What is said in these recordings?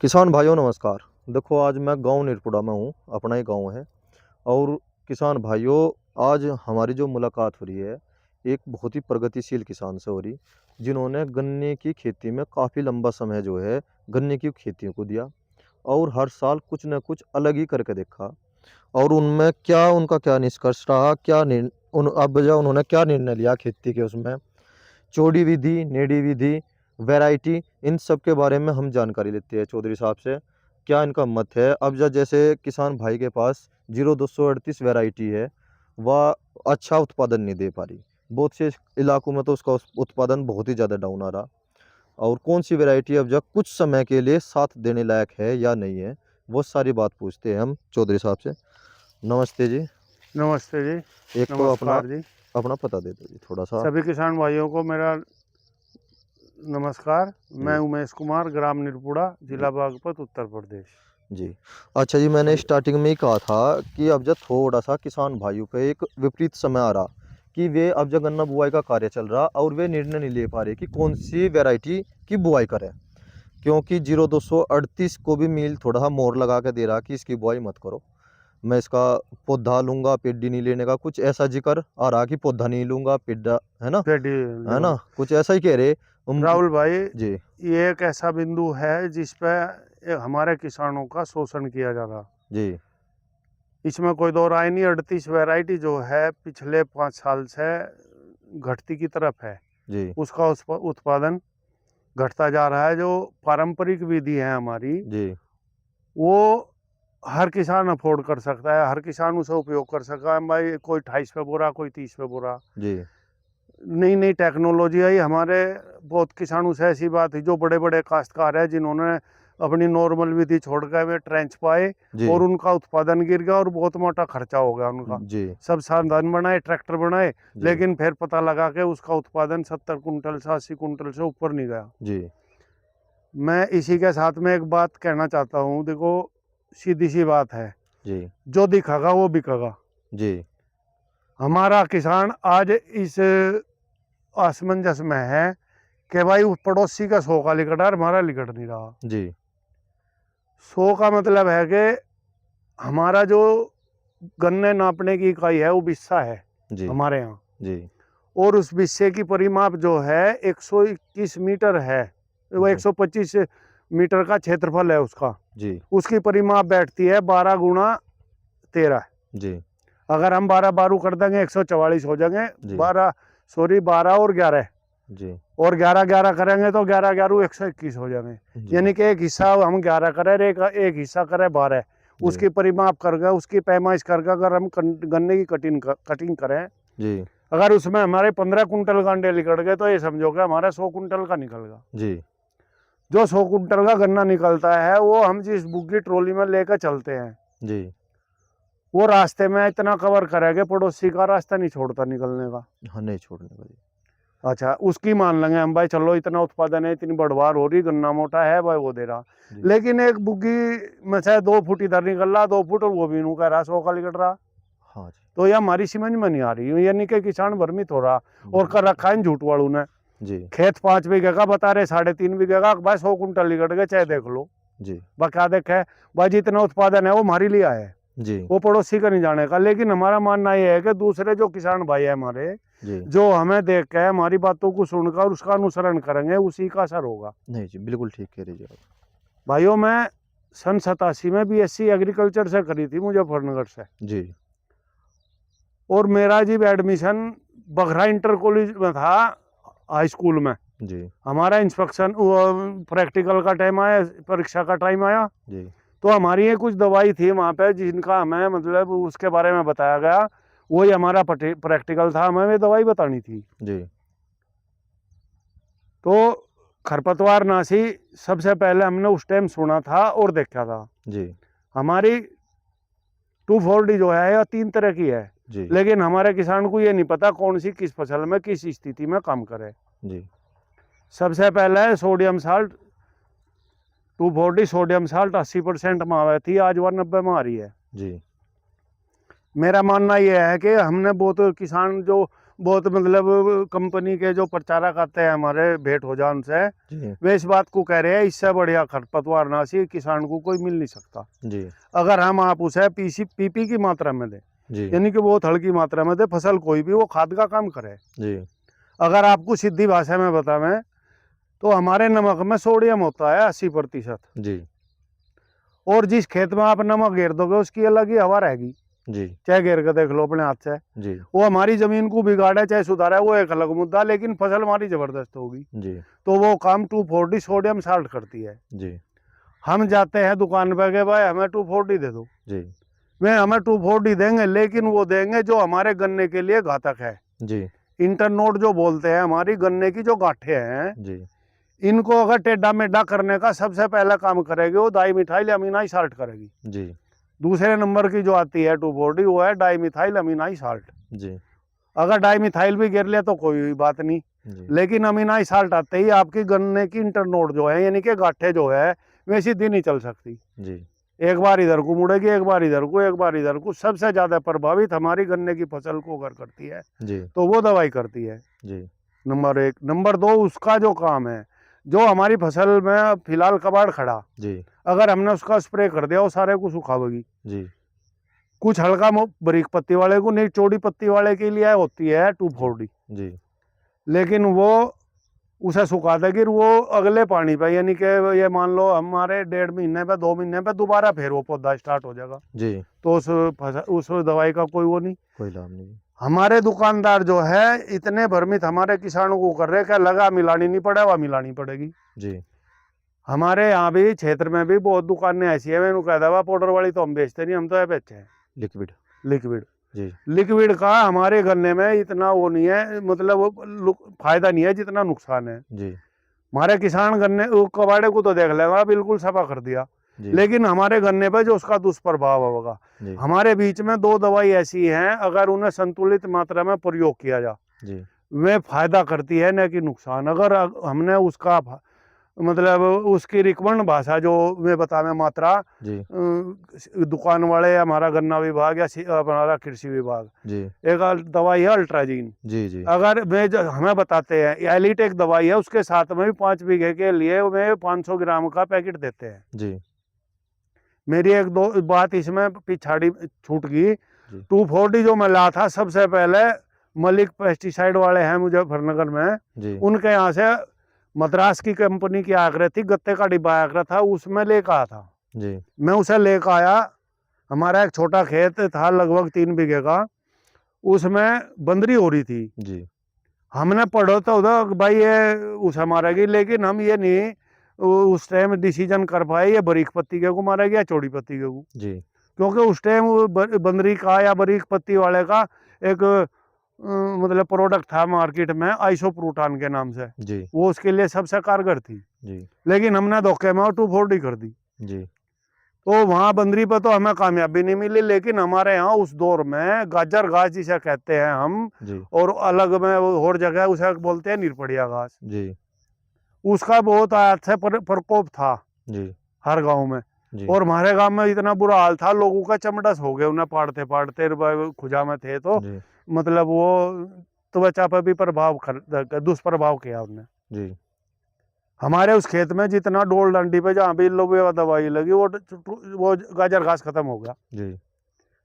किसान भाइयों नमस्कार। देखो आज मैं गांव निरपुड़ा में हूँ, अपना ही गांव है। और किसान भाइयों, आज हमारी जो मुलाकात हो रही है एक बहुत ही प्रगतिशील किसान से हो रही, जिन्होंने गन्ने की खेती में काफ़ी लंबा समय जो है गन्ने की खेतियों को दिया और हर साल कुछ न कुछ अलग ही करके देखा। और उनमें क्या उनका क्या निष्कर्ष रहा, क्या अब जो उन्होंने क्या निर्णय लिया खेती के उसमें, चौड़ी विधि, नेड़ी विधि, वैरायटी, इन सब के बारे में हम जानकारी लेते हैं चौधरी साहब से। क्या इनका मत है? अब जैसे किसान भाई के पास 0238 वैरायटी है, वह अच्छा उत्पादन नहीं दे पा रही। बहुत से इलाकों में तो उसका उत्पादन बहुत ही ज़्यादा डाउन आ रहा। और कौन सी वैरायटी अब जब कुछ समय के लिए साथ देने लायक है या नहीं है, वो सारी बात पूछते हैं हम चौधरी साहब से। नमस्ते जी। नमस्ते जी। एक तो अपना नमस्कार जी। अपना पता दे दो जी थोड़ा सा। सभी किसान भाइयों को मेरा नमस्कार। मैं जी उमेश कुमार, ग्राम निरपुड़ा, जी जिला बागपत, उत्तर प्रदेश। जी। अच्छा जी, मैंने स्टार्टिंग में ही कहा था कि अब जब थोड़ा सा किसान भाइयों पे एक विपरीत समय आ रहा कि वे अब जब गन्ना बुआई का कार्य चल रहा और वे निर्णय नहीं ले पा रहे कि कौन सी वैरायटी की बुआई करें, क्योंकि 0238 को भी मील थोड़ा सा मोहर लगा के दे रहा कि इसकी बुआई मत करो। मैं इसका पौधा लूंगा, पेडी नहीं लेने का, कुछ ऐसा जिक्र आ रहा कि पौधा नहीं लूंगा, पेडा है ना, पेडी है लेवल। ना, कुछ ऐसा ही कह रहे। राहुल भाई, जी ये एक ऐसा बिंदु है जिस पे हमारे किसानों का शोषण किया जा रहा। जी इसमें कोई दो राय नहीं। 38 वैरायटी जो है पिछले 5 साल से घटती की तरफ है। जी उसका उत्पादन घटता जा रहा है। जो पारंपरिक विधि है हमारी, जी वो हर किसान अफोर्ड कर सकता है, हर किसान उसे उपयोग कर सकता है। भाई कोई 28 पे बोरा, कोई 30 पे बोरा। जी नई नई टेक्नोलॉजी आई हमारे। बहुत किसानों से ऐसी बात है जो बड़े बड़े काश्तकार है, जिन्होंने अपनी नॉर्मल विधि छोड़कर वे ट्रेंच पाए जी और उनका उत्पादन गिर गया और बहुत मोटा खर्चा हो गया उनका। जी सब साधन बनाए, ट्रैक्टर बनाए, जी लेकिन फिर पता लगा कि उसका उत्पादन 70 कुंटल से 80 कुंटल से ऊपर नहीं गया। जी मैं इसी के साथ में एक बात कहना चाहता हूँ। देखो, सीधी सी बात है, जी जो दिखागा वो बिकेगा। जी हमारा किसान आज इस असमंजस में है कि भाई उस पड़ोसी का 100 का लिकट है, हमारा लिकट नहीं रहा। जी 100 का मतलब है कि हमारा जो गन्ने नापने की इकाई है वो बिस्सा है जी हमारे यहाँ। जी और उस बिस्से की परिमाप जो है 121 मीटर है। वो जी 125 मीटर का क्षेत्रफल है उसका। जी उसकी परिमाप बैठती है 12 गुणा 13। जी अगर हम 12 बारू कर देंगे 144 हो जाएंगे। जी 12 और 11 जी और 11 करेंगे तो 11 121 हो जाएंगे। जी यानी कि एक हिस्सा हम 11 करें, एक हिस्सा करें 12। जी उसकी परिमाप करके, उसकी पैमाइश करके अगर हम गन्ने की कटिंग करें, जी अगर उसमें हमारे 15 कुंटल गांडे निकल गए तो ये समझो कि हमारा 100 कुंटल का निकलेगा। जी जो 100 कुंटल का गन्ना निकलता है वो हम जिस बुग्गी ट्रॉली में लेकर चलते हैं, जी। वो रास्ते में इतना कवर करेगा, पड़ोसी का रास्ता नहीं छोड़ता निकलने का। हाँ, नहीं छोड़ने का जी। अच्छा, उसकी मान लेंगे हम, भाई चलो इतना उत्पादन है, इतनी बढ़वार हो रही, गन्ना मोटा है भाई, वो दे रहा। जी लेकिन एक बुग्गी में से 2 फुट इधर निकल रहा, 2 फुट, और वो भी नू कह रहा 100 का निकल रहा। हाँ जी तो ये हमारी समझ में नहीं आ रही। यानी कि किसान भ्रमित हो रहा और कर रखा है झूठ वालों ने। जी खेत 5 बीघे का बता रहे, 3.5 बीघे का, भाई 100 कुंटल निकल गए, चाहे देख लो। जी क्या देखे भाई, जितना उत्पादन है वो हमारे लिए है, जी वो पड़ोसी का नहीं जाने का। लेकिन हमारा मानना यह है कि दूसरे जो किसान भाई है हमारे, जी। जो हमें देख के हमारी बातों को सुनकर उसका अनुसरण करेंगे, उसी का असर होगा। नहीं जी, बिल्कुल ठीक कह रहे जी आप। भाइयों, मैं सन 87 में बीएससी एग्रीकल्चर से करी थी, मुजफ्फरनगर से। जी और मेरा जी एडमिशन बघरा इंटर कॉलेज में था, हाई स्कूल में। जी हमारा इंस्पेक्शन प्रैक्टिकल का टाइम आया, परीक्षा का टाइम आया, जी तो हमारी ये कुछ दवाई थी वहाँ पे जिनका हमें मतलब उसके बारे में बताया गया। वही हमारा प्रैक्टिकल था, हमें ये दवाई बतानी थी। जी तो खरपतवार नाशी सबसे पहले हमने उस टाइम सुना था और देखा था। जी हमारी 2,4-D जो है यह 3 तरह की है, जी लेकिन हमारे किसान को ये नहीं पता कौन सी किस फसल में किस स्थिति में काम करे। जी सबसे पहले है sodium salt. 2,4-D sodium salt 80% में आ थी, आज वह 90 में आ रही है। जी मेरा मानना यह है कि हमने बहुत किसान जो बहुत मतलब कंपनी के जो प्रचारक आते हैं हमारे भेंट हो जाए उनसे, जी वे इस बात को कह रहे हैं इससे बढ़िया खरपतवार नाशी किसान को कोई मिल नहीं सकता। जी अगर हम आप उसे पीपी की मात्रा में दें, जी यानी कि बहुत हल्की मात्रा में दे, फसल कोई भी वो खाद का काम करे। जी अगर आपको सीधी भाषा में बतावें तो हमारे नमक में सोडियम होता है 80%, जी और जिस खेत में आप नमक घेर दोगे उसकी अलग ही हवा रहेगी, जी चाहे घेर के देख लो अपने हाथ से। जी वो हमारी जमीन को बिगाड़े चाहे सुधारे वो एक अलग मुद्दा, लेकिन फसल हमारी जबरदस्त होगी। जी तो वो काम 240 सोडियम साल्ट करती है। जी हम जाते हैं दुकान पे के भाई हमें 240 दे दो, जी वे हमें 240 देंगे, लेकिन वो देंगे जो हमारे गन्ने के लिए घातक है। जी इंटरनोड जो बोलते हैं, हमारी गन्ने की जो गांठें हैं, जी इनको अगर टेढ़ा मेढ़ा करने का सबसे पहला काम करेगी वो डाइमिथाइल अमीनाई साल्ट करेगी। जी दूसरे नंबर की जो आती है 240 वो है डाइमिथाइल अमीनाई साल्ट। जी अगर डाइमिथाइल भी गिर लिया तो कोई बात नहीं, जी लेकिन अमीनाई साल्ट आते ही आपकी गन्ने की इंटरनोड जो है यानी कि गांठें जो है वे सीधी नहीं चल सकती। जी एक बार इधर को मुड़ेगी, एक बार इधर को, एक बार इधर को। सबसे ज्यादा प्रभावित हमारी गन्ने की फसल को अगर करती है जी तो वो दवाई करती है, जी नंबर एक। नंबर दो, उसका जो काम है, जो हमारी फसल में फिलहाल कबाड़ खड़ा, जी अगर हमने उसका स्प्रे कर दिया वो सारे को सुखावेगी। जी कुछ हल्का बारीक पत्ती वाले को नहीं, चौड़ी पत्ती वाले के लिए होती है 240, जी लेकिन वो उसे सुखा देगी। वो अगले पानी पे यानी कि ये मान लो हमारे 1.5 महीने पे 2 महीने पे दोबारा फिर वो पौधा स्टार्ट हो जाएगा। जी तो उस दवाई का कोई वो नहीं। कोई लाभ नहीं। हमारे दुकानदार जो है इतने भ्रमित हमारे किसानों को कर रहे हैं, क्या लगा मिलानी नहीं पड़े, वह मिलानी पड़ेगी। जी हमारे यहाँ भी क्षेत्र में भी बहुत दुकानें ऐसी है, मैंने कह दवा पाउडर वाली तो हम बेचते नहीं, हम तो ये बेचते हैं लिक्विड। लिक्विड। जी लिक्विड का हमारे गन्ने में इतना वो नहीं है, मतलब फायदा नहीं है जितना नुकसान है। जी हमारे किसान गन्ने कबाड़े को तो देख लेगा बिल्कुल सफा कर दिया, जी लेकिन हमारे गन्ने पे जो उसका दुष्प्रभाव होगा। जी हमारे बीच में दो दवाई ऐसी हैं, अगर उन्हें संतुलित मात्रा में प्रयोग किया जाए जी वे फायदा करती है न कि नुकसान। अगर हमने उसका मतलब उसकी रिकमेंड भाषा जो मैं बतावे मात्रा, जी दुकान वाले, हमारा गन्ना विभाग या हमारा कृषि विभाग, जी एक दवाई है अल्ट्राजीन। जी जी अगर हमें बताते हैं एलिटेक दवाई है, उसके साथ में भी 5 बीघे के लिए वे 500 ग्राम का पैकेट देते हैं। जी मेरी एक दो बात इसमें पिछाड़ी छूट गई। जी 240 जो मैं ला था सबसे पहले मलिक पेस्टिसाइड वाले हैं मुजफ्फरनगर में, जी उनके यहाँ से मद्रास की कंपनी की आगरा थी, गत्ते का डिब्बा आगरा था, उसमें लेकर आया था। जी मैं उसे लेकर आया, हमारा एक छोटा खेत था लगभग 3 बीघे का, उसमें बंदरी हो रही थी। जी हमने पढ़ो तो उधर भाई ये उसे मारेगी, लेकिन हम ये नहीं उस टाइम डिसीजन कर पाए ये बारीक पत्ती के को मारेगी या चौड़ी पत्ती के को, जी क्योंकि उस टाइम बंदरी का या बारीक पत्ती वाले का एक मतलब प्रोडक्ट था मार्केट में आइसोप्रोटान के नाम से, जी वो उसके लिए सबसे कारगर थी। जी लेकिन हमने धोखे में 240 कर दी, जी तो वहाँ बंदरी पर तो हमें कामयाबी नहीं मिली। लेकिन हमारे यहाँ उस दौर में गाजर घास जिसे कहते हैं हम, जी और अलग में और जगह उसे बोलते हैं निरपड़िया घास, जी उसका बहुत अच्छा प्रकोप था जी हर गांव में। जी और हमारे गांव में इतना बुरा हाल था, लोगों का चमड़स हो गया, उन्हें पाड़ते पाड़ते खुजा में थे तो जी मतलब वो त्वचा पर भी दुष्प्रभाव किया उन्हें। जी हमारे उस खेत में जितना डोल डंडी पे जहाँ भी लोग दवाई लगी वो गाजर घास खत्म हो गया। जी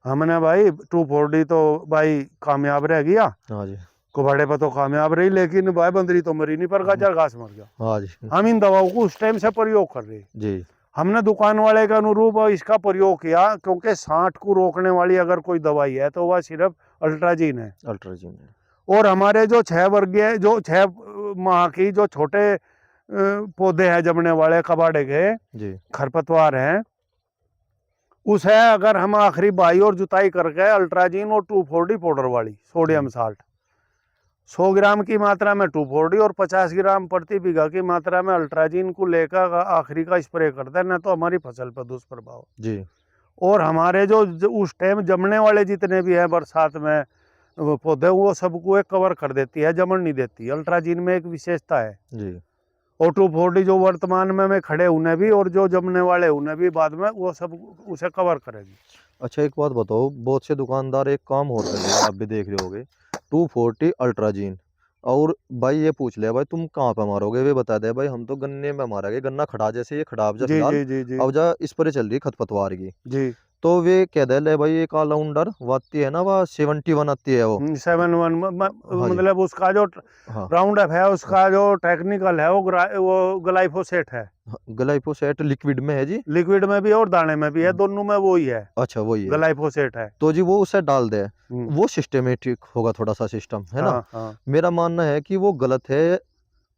हमने भाई 240 तो भाई कामयाब रह गया, हाँ जी कुबाड़े पर तो कामयाब रही, लेकिन भाई बंदरी तो मरी नहीं, पर गाजर घास मर गया। हाँ जी हम इन दवाओं को उस टाइम से प्रयोग कर रहे, जी हमने दुकान वाले के अनुरूप इसका प्रयोग किया, क्योंकि 60 को रोकने वाली अगर कोई दवाई है तो वह सिर्फ अल्ट्राजीन है। अल्ट्राजीन। और हमारे जो 6 वर्गीय जो 6 माह की जो छोटे पौधे हैं जमने वाले कबाड़े के जी खरपतवार हैं, उसे अगर हम आखिरी बाई और जुताई करके अल्ट्राजीन और 240 पाउडर वाली सोडियम साल्ट 100 ग्राम की मात्रा में 240 और 50 ग्राम प्रति बीघा की मात्रा में अल्ट्राजीन को लेकर आखिरी का स्प्रे कर देना, तो हमारी फसल पर दुष्प्रभाव। जी और हमारे जो उस टाइम जमने वाले जितने भी हैं बरसात में वो पौधे, वो सबको एक कवर कर देती है, जमन नहीं देती। अल्ट्राजीन में एक विशेषता है। जी और 240 जो वर्तमान में खड़े उन्हें भी और जो जमने वाले उन्हें भी बाद में वो सब उसे कवर करेगी। अच्छा एक बात बताओ, बहुत से दुकानदार एक काम और कर रहे हैं, आप भी देख रहे होगे, 240 अल्ट्राजीन। और भाई ये पूछ लिया भाई तुम कहाँ पे मारोगे, वे बता दे भाई हम तो गन्ने में मारेंगे, गन्ना खड़ा जैसे ये खड़ा जा जी फिलहाल, जी जी जी अब जा स्प्रे चल रही खरपतवार की। जी। तो वे कह दे ले भाई एक ऑलराउंडर वो आती है ना, वो 71 आती है वो। 7-1 हाँ जी। मतलब उसका जो हाँ राउंड अप है, उसका जो टेक्निकल है वो ग्लाइफोसेट है। हाँ, ग्लाइफोसेट लिक्विड में है जी। लिक्विड में भी और दाने में भी है, दोनों में वो ही है, अच्छा वही है। ग्लाइफोसेट है। तो जी वो उसे डाल दे, हम्म, वो सिस्टमेटिक होगा थोड़ा सा सिस्टम, है ना। हाँ हाँ। मेरा मानना है कि वो गलत है,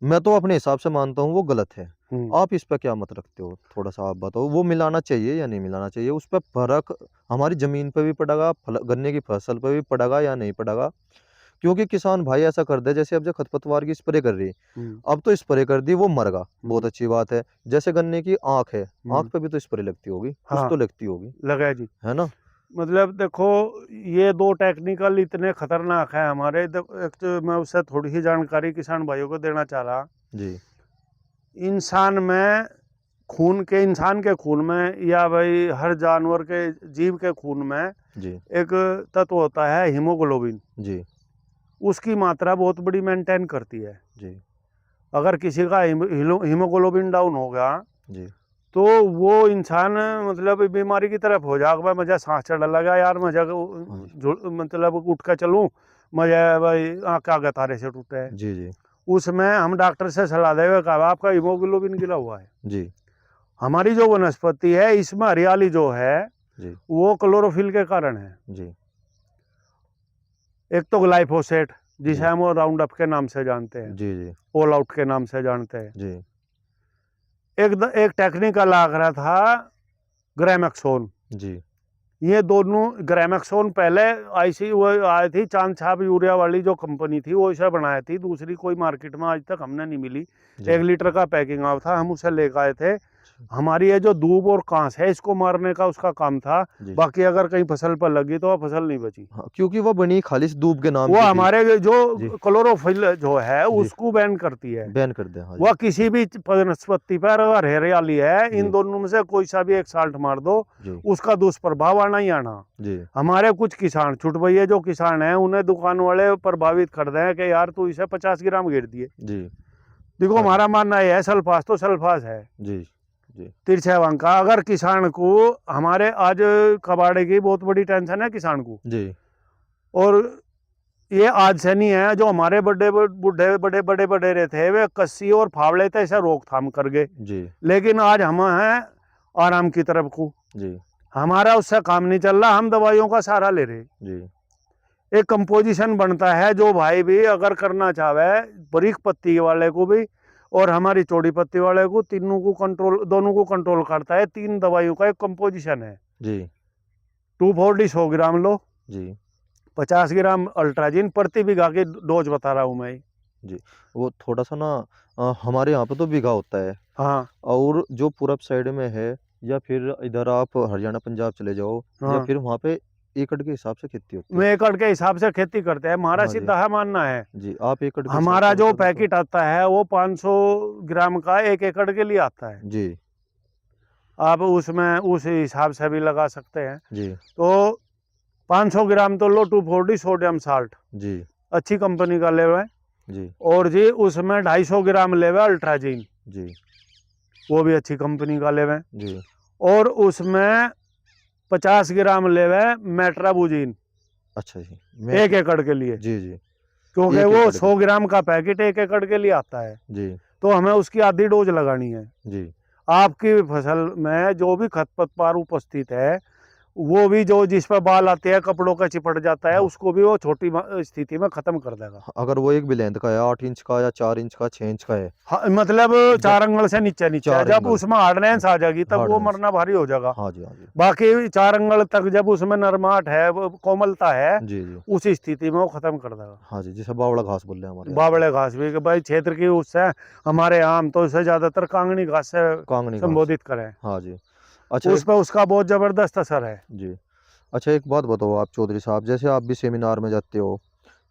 मैं तो अपने हिसाब से मानता हूँ वो गलत है। हम्म, आप इस पे क्या मत रखते हो, थोड़ा सा आप बताओ, वो मिलाना चाहिए या नहीं मिलाना चाहिए, उस पर फर्क हमारी जमीन पे भी पड़ेगा, गन्ने की फसल पे भी पड़ेगा या नहीं पड़ेगा। क्योंकि किसान भाई ऐसा कर दे, जैसे अब जो खरपतवार की स्प्रे कर रही, हम्म, अब तो स्प्रे कर दी वो मर गया, बहुत हम्म, अच्छी बात है। जैसे गन्ने की आंख है, आंख हम्म, पे भी तो स्प्रे लगती होगी, कुछ हाँ तो लगती होगी, लगा है जी। है ना। मतलब देखो, ये दो टेक्निकल इतने खतरनाक है हमारे। एक तो मैं उससे थोड़ी सी जानकारी किसान भाइयों को देना चाह रहा। जी इंसान में इंसान के खून में, या भाई हर जानवर के जीव के खून में जी एक तत्व होता है हीमोग्लोबिन। जी उसकी मात्रा बहुत बड़ी मेंटेन करती है। जी अगर किसी का हीमोग्लोबिन डाउन हो गया जी तो वो इंसान मतलब बीमारी की तरफ हो जाएगा। भाई मुझे सांस चढ़ने लगा यार, मुझे हाँ जी मतलब उठ कर चलूं, मुझे भाई आँख आगे तारे से टूटे है। जी जी उसमें हम डॉक्टर से सलाह देवे कहा आपका हीमोग्लोबिन गिरा हुआ है। जी हमारी जो वनस्पति है इसमें हरियाली जो है जी वो क्लोरोफिल के कारण है। जी एक तो ग्लाइफोसेट, जिसे जी हम राउंड अप के नाम से जानते हैं, जी जी ऑल आउट के नाम से जानते हैं। जी एक टेक्निकल आ रहा था ग्रैमेक्सोन। जी ये दोनों ग्रैमेक्सोन पहले ऐसी वो आई थी, चांद छाप यूरिया वाली जो कंपनी थी वो इसे बनाई थी, दूसरी कोई मार्केट में आज तक हमने नहीं मिली। जी 1 लीटर का पैकिंग आया था, हम उसे लेकर आए थे। हमारी ये जो दूब और कांस है इसको मारने का उसका काम था। जी बाकी अगर कहीं फसल पर लगी तो वो फसल नहीं बची। हाँ, क्योंकि वो बनी खालिश दूब के नाम वो की थी। हमारे जो जी क्लोरोफिल जो है जी उसको बैन करती है। बैन कर दे, हाँ वह जी किसी भी वनस्पति पर अगर हरियाली है, इन जी दोनों में से कोई सा भी एक साल्ट मार दो, जी उसका दुष्प्रभाव आना ही आना। जी हमारे कुछ किसान छुट भैया जो किसान हैं उन्हें दुकान वाले प्रभावित कर रहे हैं कि यार तू इसे 50 ग्राम गिर दिए। जी देखो हाँ जी हमारा मानना यह है सल्फास तो सल्फास है, जी जी तिरछा अंक का। अगर किसान को, हमारे आज कबाड़े की बहुत बड़ी टेंशन है किसान को। जी और ये आज से नहीं है, जो हमारे बड़े बूढ़े बड़े बड़े रहे थे वे कस्सी और फावड़े थे इसे रोकथाम कर गए। जी लेकिन आज हम हैं आराम की तरफ को, जी हमारा उससे काम नहीं चल रहा, हम दवाइयों का सहारा ले रहे। जी एक कंपोजिशन बनता है जो भाई भी अगर करना चाहे, बारीक पत्ती वाले को भी और हमारी चौड़ी पत्ती वाले को, तीनों को कंट्रोल, दोनों को कंट्रोल करता है। 3 दवाइयों का एक कंपोजिशन है। जी 240 100 ग्राम लो, जी 50 ग्राम अल्ट्राजिन प्रति बीघा की डोज बता रहा हूँ मैं। जी वो थोड़ा सा ना हमारे यहाँ पे तो बीघा होता है, हाँ और जो पूरब साइड में है, या फिर इधर आप हरियाणा पंजाब चले जाओ, या हाँ। फिर वहाँ पे एकड़ के हिसाब से खेती होती है। में एकड़ के हिसाब से खेती करते हैं, हमारा हाँ जी सीधा है मानना है। जी आप एकड़ के हिसाब हमारा से जो बता दो तो। पैकेट आता है वो 500 ग्राम का 1 एकड़ के लिए आता है। जी आप उसमें उस हिसाब से भी लगा सकते हैं। जी तो 500 ग्राम तो लो 240 सोडियम साल्ट, जी अच्छी कंपनी का लेवे। जी और जी उसमें 250 ग्राम लेवे अल्ट्राजीन, जी वो भी अच्छी कंपनी का लेवे। जी और उसमें 50 ग्राम लेवे मेट्राबुजीन, अच्छा जी मैं 1 एकड़ के लिए। जी जी क्योंकि एक वो एकड़ की 100 ग्राम का पैकेट 1 एकड़ के लिए आता है, जी तो हमें उसकी आधी डोज लगानी है। जी आपकी फसल में जो भी खरपतवार उपस्थित है, वो भी जो जिस पर बाल आते हैं कपड़ों का चिपट जाता है, हाँ उसको भी वो छोटी स्थिति में खत्म कर देगा। अगर वो एक भी लेंथ का है, 8 इंच का या 4 इंच का 6 इंच का है, हाँ, मतलब जब 4 अंगल से नीचे नीचे है, 4 जब एंगल उसमें हार्डनेस आ जाएगी तब वो हार्डनेस, मरना भारी हो जाएगा। हाँ जी हाँ जी बाकी 4 अंगल तक जब उसमें नरमाट है, वो कोमलता है, जी जी उस स्थिति में वो खत्म कर देगा। हाँ जी जिसे बावड़ा घास बोल रहे हैं हमारे यहाँ पे। बावड़े घास भी कि भाई क्षेत्र की उससे, हमारे यहाँ हम तो उसे ज्यादातर कांगनी घास से कांगनी घास, संबोधित करें। हाँ जी। अच्छा उस एक पर उसका बहुत जबरदस्त असर है। जी अच्छा एक बात बताओ आप चौधरी साहब, जैसे आप भी सेमिनार में जाते हो,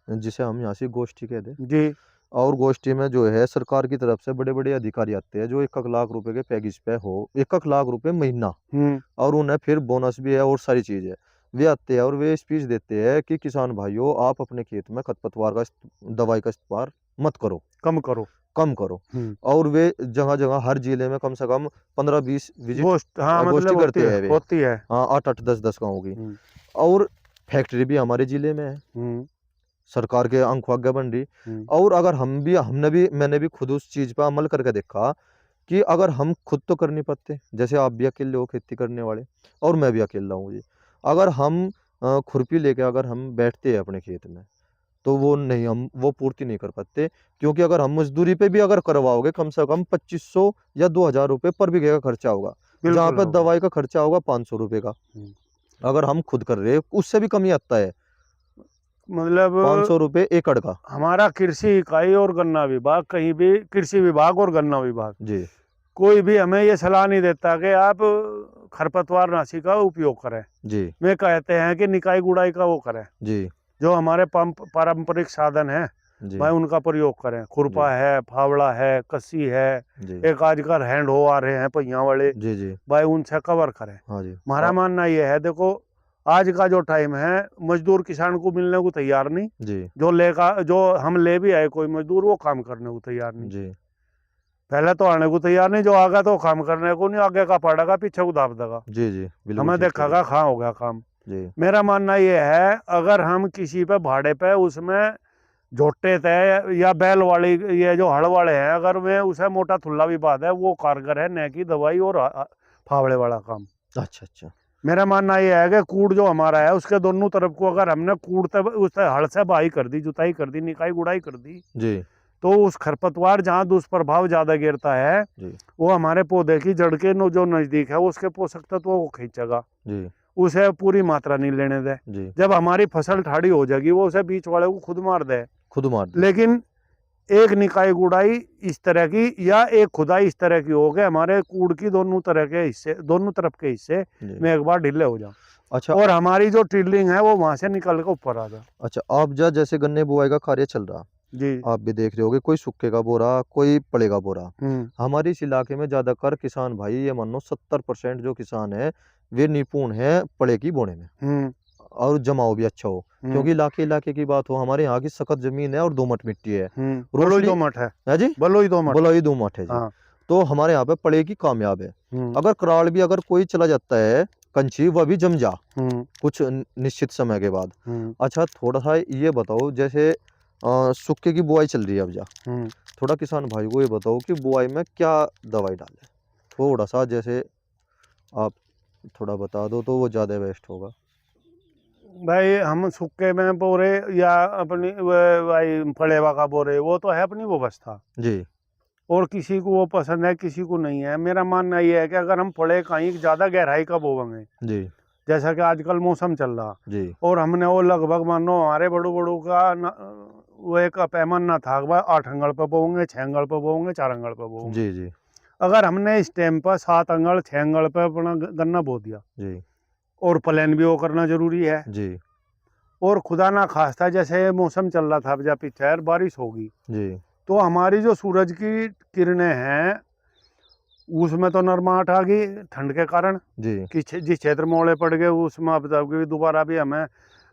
जिसे हम यहाँ से गोष्ठी कह दें, जी और गोष्ठी में जो है सरकार की तरफ से बड़े बड़े अधिकारी आते हैं जो 1 लाख रुपए के पैकेज पे हो, 1 लाख रुपए महीना, हम्म और उन्हें फिर बोनस भी है और सारी चीज़ है। वे आते हैं और वे स्पीच देते हैं कि किसान भाइयों आप अपने खेत में खरपतवार का दवाई का इस्तेमाल मत करो, कम करो। कम करो। और वे जगह जगह हर जिले में कम से कम 15-20 विजिट गोष्ठ, हाँ गोष्ठी मतलब करते हैं वे। होती है। हाँ 8-8 10-10 गाँव की। और फैक्ट्री भी हमारे जिले में है, सरकार के अंक आज्ञा बन रही। और अगर मैंने भी खुद उस चीज पर अमल करके देखा कि अगर हम खुद तो कर नहीं पाते, जैसे आप भी अकेले हो खेती करने वाले और मैं भी अकेला हूँ जी, अगर हम खुरपी लेके अगर हम बैठते हैं अपने खेत में तो हम वो पूर्ति नहीं कर पाते, क्योंकि अगर हम मजदूरी पे भी अगर करवाओगे कम से कम 2500 या 2000 रुपये पर बीघे का खर्चा होगा, जहाँ बिल्कुल पे होगा। दवाई का खर्चा होगा 500 रुपये का। अगर हम खुद कर रहे हैं उससे भी कम ही आता है, मतलब 500 रुपये एकड़ का। हमारा कृषि इकाई और गन्ना विभाग, कहीं भी कृषि विभाग और गन्ना विभाग जी कोई भी हमें ये सलाह नहीं देता कि आप खरपतवार नाशी का उपयोग करें। जी वे कहते हैं कि निकाई गुड़ाई का वो करें, जी जो हमारे पारंपरिक साधन है जी भाई उनका प्रयोग करें। खुरपा जी है, फावड़ा है, कस्सी है, जी एक आजकल हैंड हो आ रहे हैं पहिया वाले, जी जी भाई उनसे कवर करें। हाँ जी हमारा मानना ये है, देखो आज का जो टाइम है मजदूर किसान को मिलने को तैयार नहीं। जी जो हम ले भी आए कोई मजदूर वो काम करने को तैयार नहीं। जी पहले तो आने को तैयार नहीं, जो आगा तो काम करने को नहीं, आगे का पड़ेगा पीछे को दाब देगा। जी जी बिल्कुल हमें ठीक कह रहे देखेगा कहाँ हो गया काम। जी मेरा मानना ये है, अगर हम किसी पे भाड़े पे उसमें झोटे तय या बैल वाली ये जो हड़ वाले हैं, अगर वे उसे मोटा थुल्ला भी बात है, वो कारगर है न की दवाई और फावड़े वाला काम। अच्छा अच्छा मेरा मानना ये है कि कूड़ जो हमारा है उसके दोनों तरफ को अगर हमने कूड़ उससे हड़ से बाई कर दी, जुताई कर दी, निकाई गुड़ाई कर दी, जी तो उस खरपतवार जहाँ दुष्प्रभाव ज्यादा गिरता है जी वो हमारे पौधे की जड़ के जो नजदीक है उसके पोषक तत्वों को खींचेगा, जी उसे पूरी मात्रा नहीं लेने दे। जी जब हमारी फसल ठाड़ी हो जाएगी वो उसे बीच वाले को खुद मार दे। खुद मार दे। लेकिन एक निकाय गुड़ाई इस तरह की या एक खुदाई इस तरह की हो गए हमारे कूड़ की दोनों तरह के हिस्से, दोनों तरफ के हिस्से जी में एक बार ढीले हो जाओ अच्छा और हमारी जो टिल्लिंग है वो वहां से निकल के ऊपर आ जाए। अच्छा आप जैसे गन्ने बुआई का कार्य चल रहा, जी आप भी देख रहे होगे, कोई सूखेगा बोरा कोई पड़ेगा बोरा। हम्म हमारे इस इलाके में ज्यादातर किसान भाई, ये मानो 70% जो किसान है वे निपुण है पड़े की बोने में, हम्म और जमाव भी अच्छा हो, क्योंकि इलाके इलाके की बात हो, हमारे यहाँ की सख्त जमीन है और दोमट मिट्टी है। बलुई रोशनी दोमट है जी, बलुई दोमट। बलुई दोमट है जी। हाँ तो हमारे यहाँ पे पड़े की कामयाब है। अगर कराल भी अगर कोई चला जाता है कंची, वह भी जम जा कुछ निश्चित समय के बाद। अच्छा थोड़ा सा ये बताओ, जैसे सूखे की बुआई चल रही है अब जा, थोड़ा किसान भाई को ये बताओ कि बुआई में क्या दवाई डालें, थोड़ा सा जैसे आप थोड़ा बता दो तो वो ज़्यादा बेस्ट होगा। भाई हम सूखे में बोरे या अपनी भाई पड़ेवा का बोरे वो तो है अपनी व्यवस्था, जी और किसी को वो पसंद है किसी को नहीं है। मेरा मानना ये है कि अगर हम पड़े कहीं ज़्यादा गहराई का बोवेंगे, जी जैसा कि आजकल मौसम चल रहा, जी और हमने वो लगभग मानो हमारे बड़ू बड़ू का वो एक पैमान ना था भाई 8 अंगल पे बोवेंगे, 6 अंगल पे बोवेंगे, 4 अंगल पे बोवेंगे। जी जी अगर हमने इस टाइम पर 7 अंगल 6 अंगल पे अपना गन्ना बो दिया, जी और प्लान भी वो करना जरूरी है, जी और खुदा ना खास्ता जैसे मौसम चल रहा था अब जा पीछे बारिश होगी, जी तो हमारी जो सूरज की किरणें हैं उसमें तो नरमाहट आ गई ठंड के कारण जी कि जिस क्षेत्र में ओले पड़ गए उसमें अब तक भी दोबारा भी हमें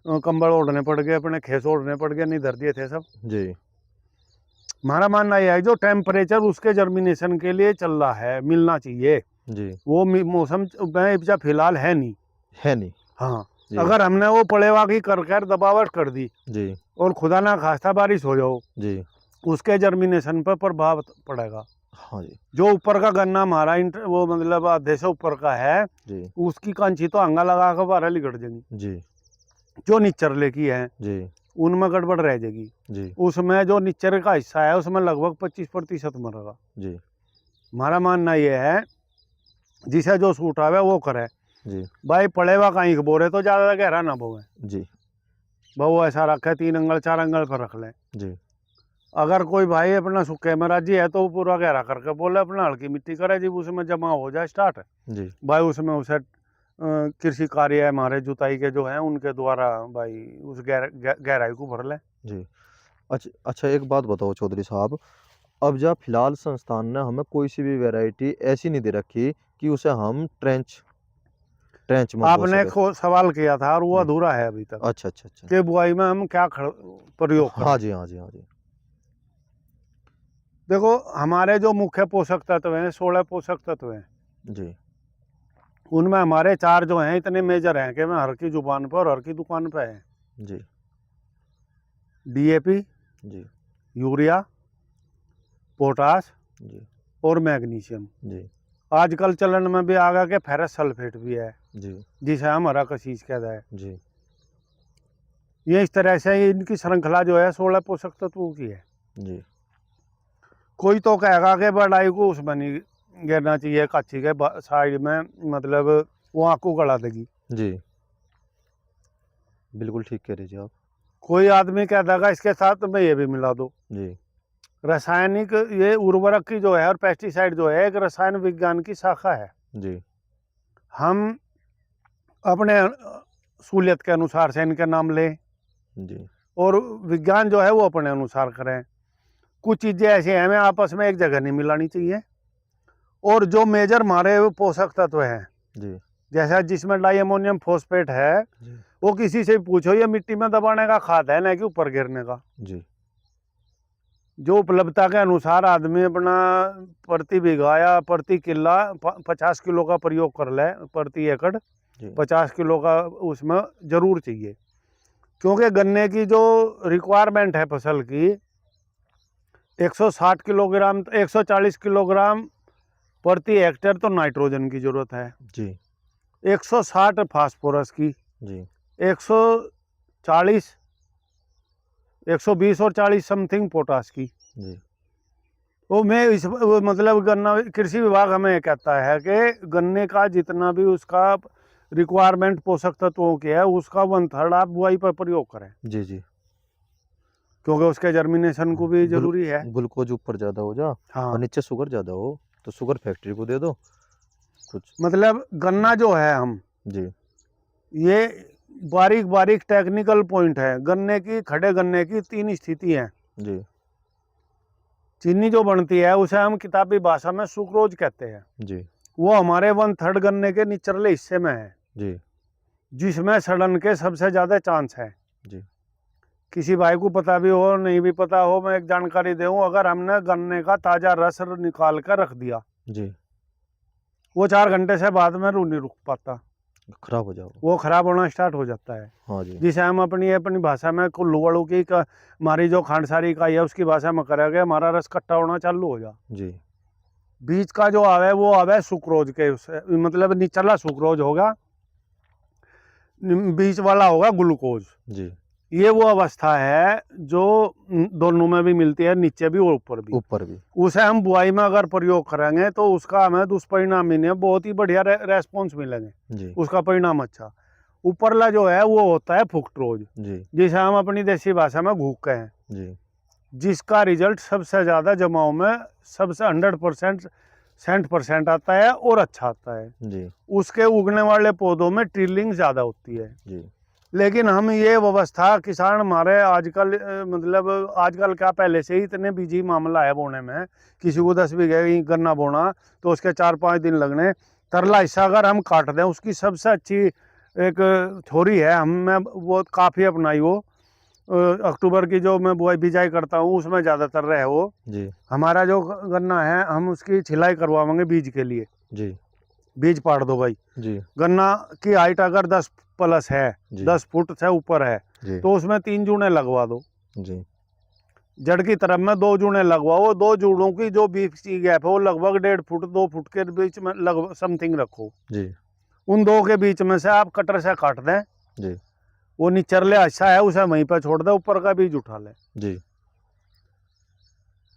कंबल ओढ़ने पड़ गए, अपने खेस ओढ़ने पड़ गए, नहीं धर दिए थे सब। जी हमारा मानना यह है जो टेम्परेचर उसके जर्मिनेशन के लिए चल रहा है मिलना चाहिए, जी वो मौसम में फिलहाल है नहीं। है नहीं हाँ जी अगर हमने वो पड़ेवा की कर दबावट कर दी जी और खुदा ना खास्ता बारिश हो जाओ, जी उसके जर्मिनेशन पर प्रभाव पड़ेगा। हाँ जी जो ऊपर का गन्ना हमारा वो मतलब आधे से ऊपर का है जी उसकी कांची तो अंगा लगा कर बारह लिगड़ जाएगी, जी जो निचरले की है जी उनमें गड़बड़ रह जाएगी। जी उसमें जो निचर का हिस्सा है उसमें लगभग 25% मरेगा। जी हमारा मानना ये है जिसे जो सूट आवे वो करे। जी भाई पड़ेवा कहीं बोरे तो ज़्यादा गहरा ना बोए, जी बहु ऐसा रखे 3 अंगल 4 अंगल पर रख लें। जी अगर कोई भाई अपना सूखे में राजी है तो वो पूरा गहरा करके बोले अपना हल्की मिट्टी करे जी, उसमें जमा हो जाए स्टार्ट जी भाई, उसमें उसे कृषि कार्य हमारे जुताई के जो हैं उनके द्वारा भाई उस गहराई को भर लें। जी अच्छा अच्छा एक बात बताओ चौधरी साहब, अब जब फिलहाल संस्थान ने हमें कोई सी भी वैरायटी ऐसी नहीं दे रखी कि उसे हम ट्रेंच ट्रेंच में बो आपने सके। सवाल किया था और वो जी। अधूरा है अभी तक अच्छा अच्छा अच्छा। कि बुआई में हम क्या प्रयोग हाँ करें। जी हाँ जी हाँ जी। देखो हमारे जो मुख्य पोषक तत्व हैं 16 पोषक तत्व हैं, जी उनमें हमारे 4 जो हैं इतने मेजर हैं कि मैं हर की जुबान पर और हर की दुकान पे है। जी डीएपी, जी यूरिया, पोटास जी और मैग्नीशियम। जी आजकल चलन में भी आ गया कि फेरस सल्फेट भी है, जी जिसे हम हरा कशीस कहते हैं। जी ये इस तरह से इनकी श्रृंखला जो है 16 पोषक तत्वों की है। जी कोई तो कहेगा कि बड़ाई को उसमें नहीं गिरना चाहिए, कच्ची के साइड में, मतलब वो आंखों गला देगी। जी बिल्कुल ठीक कह रहे जी आप। कोई आदमी कहता है इसके साथ में ये भी मिला दो। जी रासायनिक ये उर्वरक की जो है और पेस्टिसाइड जो है एक रसायन विज्ञान की शाखा है। जी हम अपने सहूलियत के अनुसार से इनके नाम लें जी और विज्ञान जो है वो अपने अनुसार करें। कुछ चीज़ें ऐसी हैं हमें आपस में एक जगह नहीं मिलानी चाहिए। और जो मेजर हमारे पोषक तत्व हैं, जी जैसा जिसमें डाई अमोनियम फॉस्फेट है, जी वो किसी से पूछो ये मिट्टी में दबाने का खाद है ना कि ऊपर गिरने का। जी जो उपलब्धता के अनुसार आदमी अपना प्रति बीघा या प्रति किला 50 किलो का प्रयोग कर ले, प्रति एकड़ जी 50 किलो का उसमें जरूर चाहिए। क्योंकि गन्ने की जो रिक्वायरमेंट है फसल की 160 किलोग्राम 140 किलोग्राम प्रति हेक्टेयर तो नाइट्रोजन की जरूरत है, जी 160 फास्फोरस की, जी 140 120 और 40 समथिंग पोटास की। जी वो मैं वो मतलब गन्ना कृषि विभाग हमें कहता है कि गन्ने का जितना भी उसका रिक्वायरमेंट पोषक तत्वों की है उसका 1/3 आप बुआई पर प्रयोग करें, जी जी क्योंकि उसके जर्मिनेशन को भी जरूरी है। ग्लूकोज ऊपर ज़्यादा हो जा और हाँ, नीचे शुगर ज़्यादा हो तो शुगर फैक्ट्री को दे दो कुछ। मतलब गन्ना जो है हम जी ये बारीक बारीक टेक्निकल पॉइंट है। गन्ने की खड़े गन्ने की 3 स्थिति है। जी चीनी जो बनती है उसे हम किताबी भाषा में सुक्रोज कहते हैं। जी वो हमारे 1/3 गन्ने के निचले हिस्से में है, जी जिसमें सड़न के सबसे ज्यादा चांस है। जी किसी भाई को पता भी हो नहीं भी पता हो, मैं एक जानकारी दूं, अगर हमने गन्ने का ताजा रस निकाल कर रख दिया, जी वो 4 घंटे से बाद में रू नहीं रुक पाता, खराब हो जाओ। वो खराब होना स्टार्ट हो जाता है। हाँ जी जिसे हम अपनी भाषा में कुल्लू की हमारी जो खांडसारी इकाई है उसकी भाषा में करेंगे हमारा रस कट्टा होना चालू हो जा। जी बीच का जो आवे वो आवे सुक्रोज के, उससे मतलब निचला सुक्रोज होगा, बीच वाला होगा ग्लूकोज। जी ये वो अवस्था है जो दोनों में भी मिलती है, नीचे भी और ऊपर भी। ऊपर भी। उसे हम बुआई में अगर प्रयोग करेंगे तो उसका हमें दुष्परिणाम ही नहीं, बहुत ही बढ़िया रेस्पॉन्स मिलेंगे, जी उसका परिणाम अच्छा। ऊपरला जो है वो होता है फुक्ट्रोज, जी जिसे हम अपनी देसी भाषा में घूक कहें, जी जिसका रिजल्ट सबसे ज़्यादा जमाव में सबसे 100% 60% आता है और अच्छा आता है। जी उसके उगने वाले पौधों में टिलिंग ज़्यादा होती है। जी लेकिन हम ये व्यवस्था किसान हमारे आजकल मतलब आजकल क्या पहले से ही इतने बिजी मामला है बोने में, किसी को 10 बीघे गन्ना बोना तो उसके 4-5 दिन लगने। तरला हिस्सा अगर हम काट दें, उसकी सबसे अच्छी एक छोरी है, हम मैं वो काफ़ी अपनाई वो अक्टूबर की जो मैं बुआई बिजाई करता हूँ उसमें ज़्यादातर रहे वो। जी हमारा जो गन्ना है हम उसकी छिलाई करवाएंगे बीज के लिए, जी बीज पाड़ दो भाई। जी गन्ना की हाइट अगर 10 प्लस है, जी 10 फुट से ऊपर है, जी तो उसमें 3 जूने लगवा दो। जी जड़ की तरफ में 2 जूने लगवाओ, 2 जूड़ों की जो बीच की गैप है वो लगभग 1.5 फुट 2 फुट के बीच में लगभग समथिंग रखो। जी उन दो के बीच में से आप कटर से काट दें, जी वो निचरले अच्छा है उसे वहीं पर छोड़ दे, ऊपर का बीज उठा ले। जी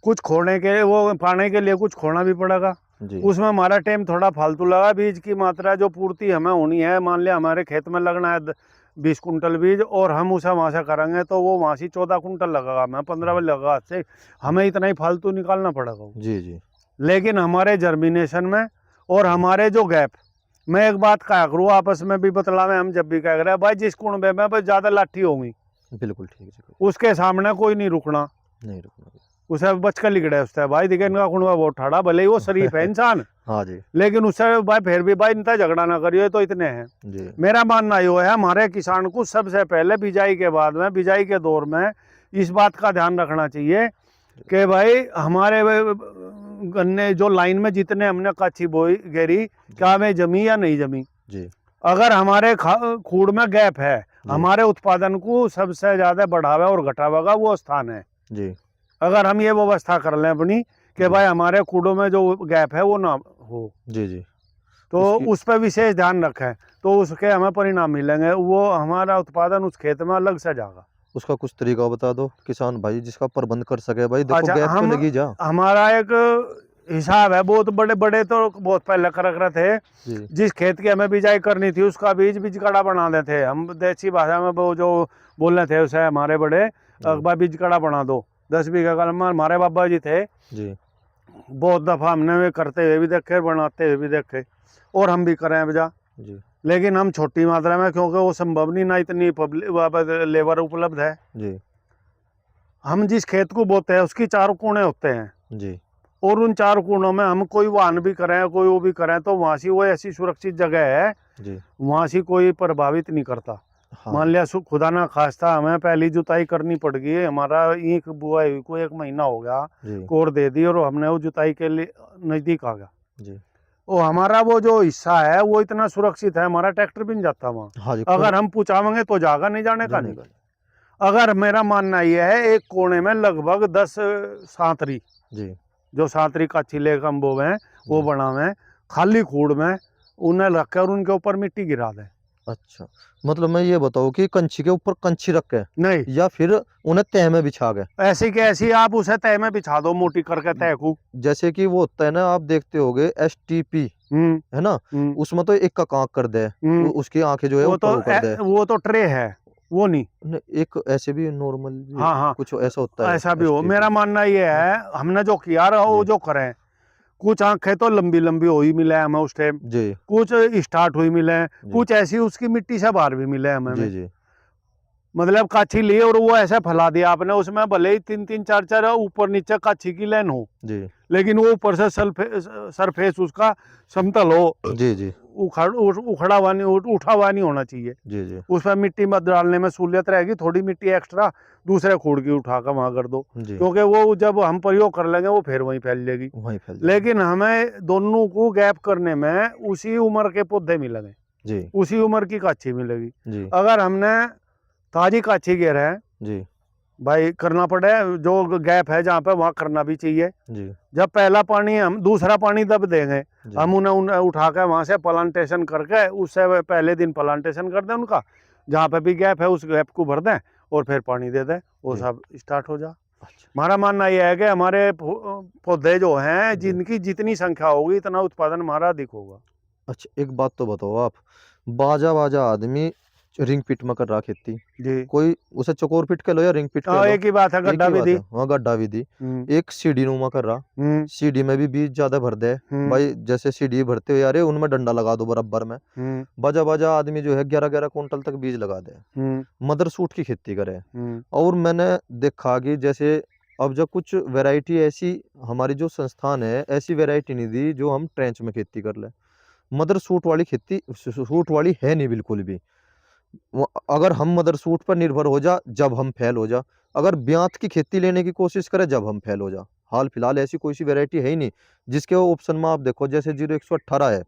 कुछ खोने के वो पाने के लिए कुछ खोना भी पड़ेगा, जी उसमें हमारा टाइम थोड़ा फालतू लगा। बीज की मात्रा जो पूर्ति हमें होनी है, मान लिया हमारे खेत में लगना है 20 कुंटल बीज और हम उसे वहाँ से करेंगे तो वो वहाँ से 14 कुंटल लगेगा, हमें 15 लगा से हमें इतना ही फालतू निकालना पड़ेगा। जी जी लेकिन हमारे जर्मिनेशन में और हमारे जो गैप, मैं एक बात कहा करूँ आपस में भी बतलावे, हम जब भी कह रहे हैं भाई जिस कुंबे में ज़्यादा लाठी होगी बिल्कुल ठीक है उसके सामने कोई नहीं रुकना। नहीं रुकना। उसे बच कर लिगड़े उससे भाई दिखे इनका कुंडवा बहुत ठाड़ा, भले ही वो शरीफ है इंसान, हाँ जी लेकिन उससे भाई फिर भी भाई इनका झगड़ा ना करिए तो इतने हैं। जी मेरा मानना ये है हमारे किसान को सबसे पहले बिजाई के बाद में, बिजाई के दौर में इस बात का ध्यान रखना चाहिए कि भाई हमारे गन्ने जो लाइन में जितने हमने काची बोई गेरी, क्या में जमी या नहीं जमी। जी अगर हमारे खूड़ में गैप है, जी हमारे उत्पादन को सबसे ज्यादा बढ़ावा और घटावेगा वो स्थान है। जी अगर हम ये व्यवस्था कर लें अपनी कि जी भाई हमारे कूड़ों में जो गैप है वो ना हो, जी जी तो उसकी उस पर विशेष ध्यान रखें, तो उसके हमें परिणाम मिलेंगे, वो हमारा उत्पादन उस खेत में अलग से जाएगा। उसका कुछ तरीका बता दो किसान भाई जिसका प्रबंध कर सके। भाई देखो अच्छा, गैप तो हम लगी जा। हमारा एक हिसाब है, बहुत बड़े बड़े तो बहुत पहले कर रहे थे। जी जिस खेत की हमें बिजाई करनी थी उसका बीज बीज कड़ा बना देते थे हम, देसी भाषा में वो जो बोल रहे थे उसे हमारे बड़े, अखबार बीज कड़ा बना दो 10 बीघा का। हमारे बाबा जी थे, जी बहुत दफा हमने वे करते हुए भी देखे, बनाते हुए भी देखे, और हम भी करें बजा। जी लेकिन हम छोटी मात्रा में, क्योंकि वो संभव नहीं, ना इतनी पब्लिक लेबर उपलब्ध है। जी हम जिस खेत को बोते हैं उसकी 4 कोने होते हैं, जी और उन 4 कोनों में हम कोई वाहन भी करें, कोई वो भी करें, तो वहां से वो ऐसी सुरक्षित जगह है, जी वहां से कोई प्रभावित नहीं करता। हाँ मान जी लिया खुदा ना खास्ता हमें पहली जुताई करनी पड़ गई, हमारा ईख बुआई हुई को 1 महीना हो गया, जी कोर दे दी और हमने वो जुताई के लिए नजदीक आ गया, जी वो हमारा वो जो हिस्सा है वो इतना सुरक्षित है, हमारा ट्रैक्टर भी नहीं जाता वहाँ। हाँ जी अगर हम पूछावेंगे तो जागा नहीं, जाने का जाने नहीं। का अगर मेरा मानना यह है, एक कोने में लगभग 10 सांतरी, जी जो सांतरी काची लेकर हम बोवे हैं वो जी बनावे, खाली खूड़ में उन्हें रखकर और उनके ऊपर मिट्टी गिरा दें। अच्छा मतलब मैं ये बताऊँ कि कंची के ऊपर कंची रख के नहीं, या फिर उन्हें तह में बिछा के, ऐसी के ऐसी आप उसे तय में बिछा दो, मोटी करके तय को। जैसे कि वो होता है ना, आप देखते होगे STP हम्म है ना, हम्म उसमें तो एक का कांक कर दे, हम्म उसकी आंखें जो है वो तो ऊपर कर दे। वो तो ट्रे है, वो नहीं। एक ऐसे भी नॉर्मल भी हाँ हाँ, कुछ ऐसा होता है ऐसा भी हो। STP। मेरा मानना ये है हमने जो किया रहा वो जी जो करें, कुछ आंखें तो लंबी लंबी हुई मिले हमें उस टाइम, जी कुछ स्टार्ट हुई मिले, जी कुछ ऐसी उसकी मिट्टी से बाहर भी मिले हमें जी में। जी मतलब काछी ली और वो ऐसा फैला दिया आपने, उसमें भले ही 3-3 4-4 ऊपर नीचे काछी की लाइन हो, जी लेकिन वो ऊपर से सरफेस उसका समतल हो, जी जी उखड़ा हुआ नहीं, उठा हुआ नहीं होना चाहिए। जी जी उस पर मिट्टी मत डालने में सहूलियत रहेगी, थोड़ी मिट्टी एक्स्ट्रा दूसरे खूड़ की उठा कर वहां कर दो, जी क्योंकि वो जब हम प्रयोग कर लेंगे वो फिर वहीं फैल जाएगी। वहीं फैल जाएगा। लेकिन हमें दोनों को गैप करने में उसी उम्र के पौधे मिलेंगे, जी उसी उम्र की काछी मिलेगी। जी अगर हमने ताजी काछी गिर है, जी भाई करना पड़े, जो गैप है जहाँ पे वहाँ करना भी चाहिए। जी जब पहला पानी हम दूसरा पानी दब देंगे, जी हम उन्हें उठा कर वहाँ से प्लांटेशन करके, उससे पहले दिन प्लांटेशन कर दें उनका, जहाँ पे भी गैप है उस गैप को भर दें और फिर पानी दे दें, वो जी सब स्टार्ट हो जा। अच्छा हमारा मानना यह है कि हमारे पौधे जो हैं, जी जिनकी जितनी संख्या होगी इतना उत्पादन हमारा अधिक होगा। अच्छा एक बात तो बताओ आप, बाजा बाजा आदमी रिंग पिट में कर रहा खेती, जी कोई उसे चकोर पिट कह लो या रिंग पिट कह हाँ, लो, एक ही बात है, एक गड्ढा ही बात विधि। है, वहाँ गड्ढा विधि। हम्म एक सीढ़ी नुमा कर रहा, हम्म सीढ़ी में भी बीज ज्यादा भर दे। हम्म भाई जैसे सीढ़ी भरते हुए आ रहे उनमें डंडा लगा दो बराबर में, हम्म बाजा बाजा आदमी जो है 11-11 कुंटल तक बीज लगा दे, हम्म मदर सूट की खेती करे। हम्म और मैंने देखा कि जैसे अब जब कुछ वैरायटी ऐसी, हमारी जो संस्थान है ऐसी वैरायटी नहीं दी जो हम ट्रेंच में खेती कर ले। मदर सूट वाली खेती सूट वाली है नहीं बिल्कुल भी। अगर हम मदर सूट पर निर्भर हो जा जब हम फेल हो जा, अगर ब्यात की खेती लेने की कोशिश करें जब हम फेल हो जा। हाल फिलहाल ऐसी कोई सी वैरायटी है ही नहीं जिसके ऑप्शन में आप देखो, जैसे 0118 है,